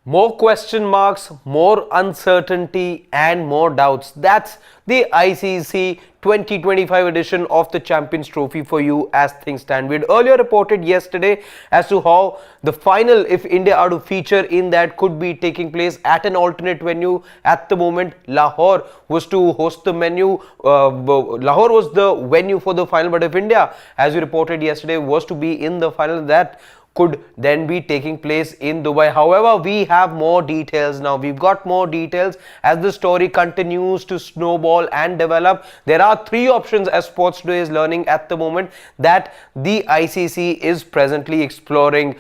More question marks, more uncertainty, and more doubts. That's the ICC 2025 edition of the Champions Trophy for you as things stand. We had earlier reported yesterday as to how the final, if India are to feature in that, could be taking place at an alternate venue. At the moment, Lahore was to host the Lahore was the venue for the final, but if India, as we reported yesterday, was to be in the final, that could then be taking place in Dubai. However, we have more details now. We've got more details as the story continues to snowball and develop. There are three options, as Sports Today is learning at the moment, that the ICC is presently exploring.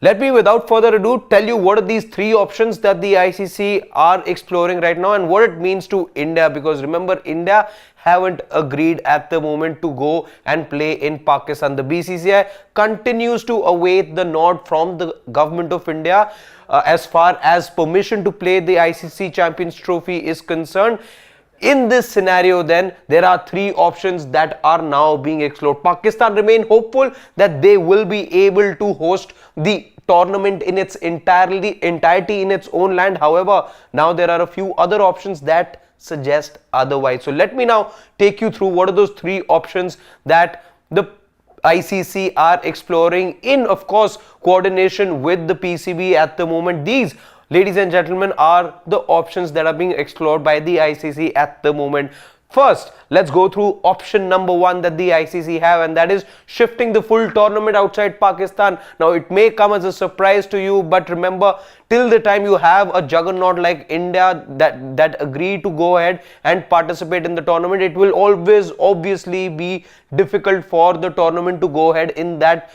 Let me, without further ado, tell you what are these three options that the ICC are exploring right now and what it means to India, because remember, India haven't agreed at the moment to go and play in Pakistan. The BCCI continues to await the nod from the government of India as far as permission to play the ICC Champions Trophy is concerned. In this scenario, then, there are three options that are now being explored. Pakistan remain hopeful that they will be able to host the tournament in its entirety in its own land. However, now there are a few other options that suggest otherwise. So let me now take you through what are those three options that the ICC are exploring in, of course, coordination with the PCB at the moment. These, ladies and gentlemen, are the options that are being explored by the ICC at the moment. First, let's go through option number one that the ICC have, and that is shifting the full tournament outside Pakistan. Now, it may come as a surprise to you, but remember, till the time you have a juggernaut like India that agree to go ahead and participate in the tournament, it will always obviously be difficult for the tournament to go ahead in that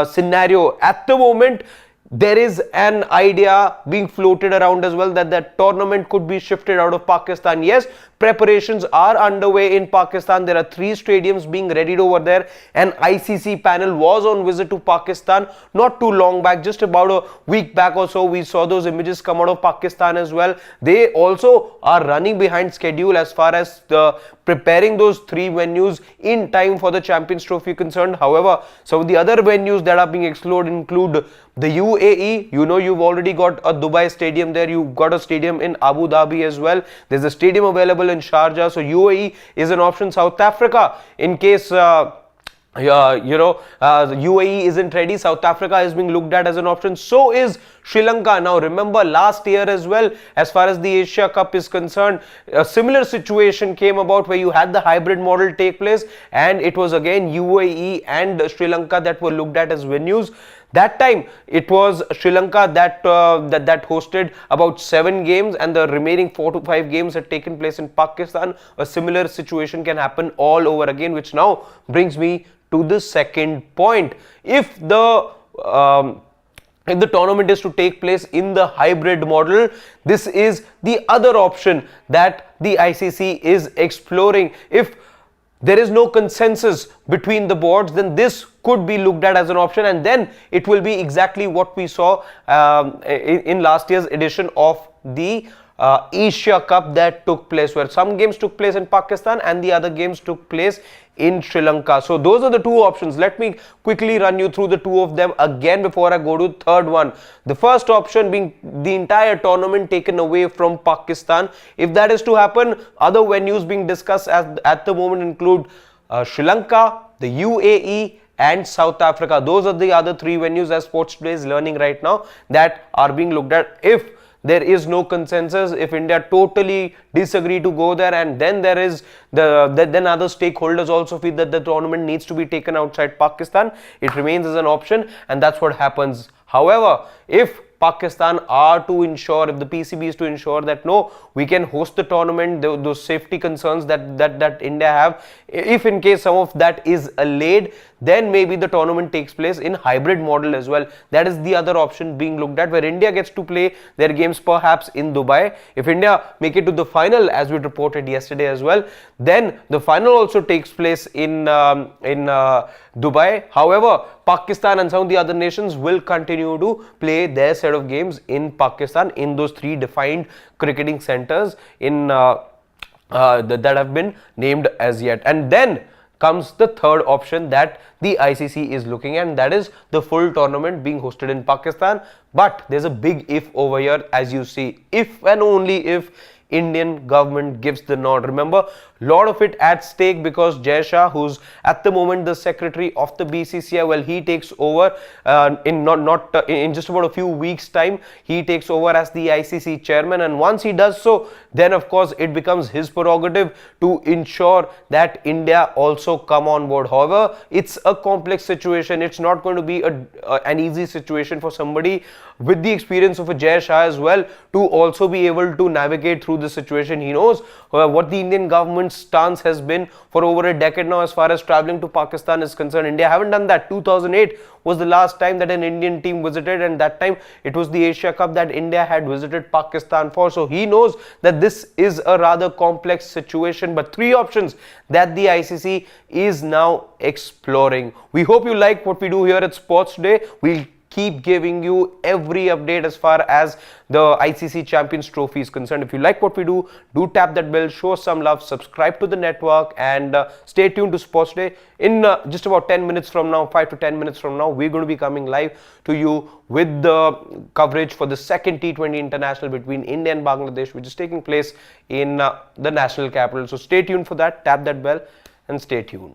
scenario. At the moment, there is an idea being floated around as well that that tournament could be shifted out of Pakistan. Yes, preparations are underway in Pakistan. There are three stadiums being readied over there. An ICC panel was on visit to Pakistan not too long back, just about a week back or so. We saw those images come out of Pakistan as well. They also are running behind schedule as far as preparing those three venues in time for the Champions Trophy concerned. However, some of the other venues that are being explored include the UAE. You know, you've already got a Dubai stadium there. You've got a stadium in Abu Dhabi as well. There's a stadium available in Sharjah. So UAE is an option. South Africa, in case UAE isn't ready, South Africa is being looked at as an option. So is Sri Lanka. Now remember, last year as well, as far as the Asia Cup is concerned, a similar situation came about where you had the hybrid model take place, and it was again UAE and Sri Lanka that were looked at as venues. That time it was Sri Lanka that hosted about 7 games, and the remaining 4 to 5 games had taken place in Pakistan. A similar situation can happen all over again, which now brings me to the second point. If the tournament is to take place in the hybrid model, this is the other option that the ICC is exploring. If there is no consensus between the boards, then this could be looked at as an option, and then it will be exactly what we saw in last year's edition of the Asia Cup that took place, where some games took place in Pakistan and the other games took place in Sri Lanka. So those are the two options. Let me quickly run you through the two of them again before I go to the third one. The first option being the entire tournament taken away from Pakistan. If that is to happen, other venues being discussed at the moment include Sri Lanka, the UAE and South Africa. Those are the other three venues, as Sports Today is learning right now, that are being looked at if there is no consensus, if India totally disagree to go there, and then there is then other stakeholders also feel that the tournament needs to be taken outside Pakistan, it remains as an option, and that's what happens. However, if Pakistan are to ensure, if the PCB is to ensure that no, we can host the tournament, those safety concerns that India have, if in case some of that is allayed, then maybe the tournament takes place in hybrid model as well. That is the other option being looked at, where India gets to play their games perhaps in Dubai. If India make it to the final, as we reported yesterday as well, then the final also takes place in Dubai. However, Pakistan and some of the other nations will continue to play their set of games in Pakistan in those three defined cricketing centers that have been named as yet. And then comes the third option that the the ICC is looking at, and that is the full tournament being hosted in Pakistan. But there's a big if over here, as you see, if and only if Indian government gives the nod. Remember, lot of it at stake because Jai Shah, who's at the moment the secretary of the BCCI, well, he takes over in just about a few weeks time. He takes over as the ICC chairman, and once he does so, then of course it becomes his prerogative to ensure that India also come on board. However, it's a complex situation. It's not going to be an easy situation for somebody with the experience of a Jai Shah as well to also be able to navigate through the situation. He knows what the Indian government's stance has been for over a decade now as far as traveling to Pakistan is concerned. India haven't done that. 2008 was the last time that an Indian team visited, and that time it was the Asia Cup that India had visited Pakistan for. So he knows that this is a rather complex situation, but three options that the ICC is now exploring. We hope you like what we do here at Sports Today. We'll keep giving you every update as far as the ICC Champions Trophy is concerned. If you like what we do tap that bell, show some love, subscribe to the network, and stay tuned to Sports Day. In just about 10 minutes from now, 5 to 10 minutes from now, we're going to be coming live to you with the coverage for the second T20 International between India and Bangladesh, which is taking place in the national capital. So stay tuned for that, tap that bell, and stay tuned.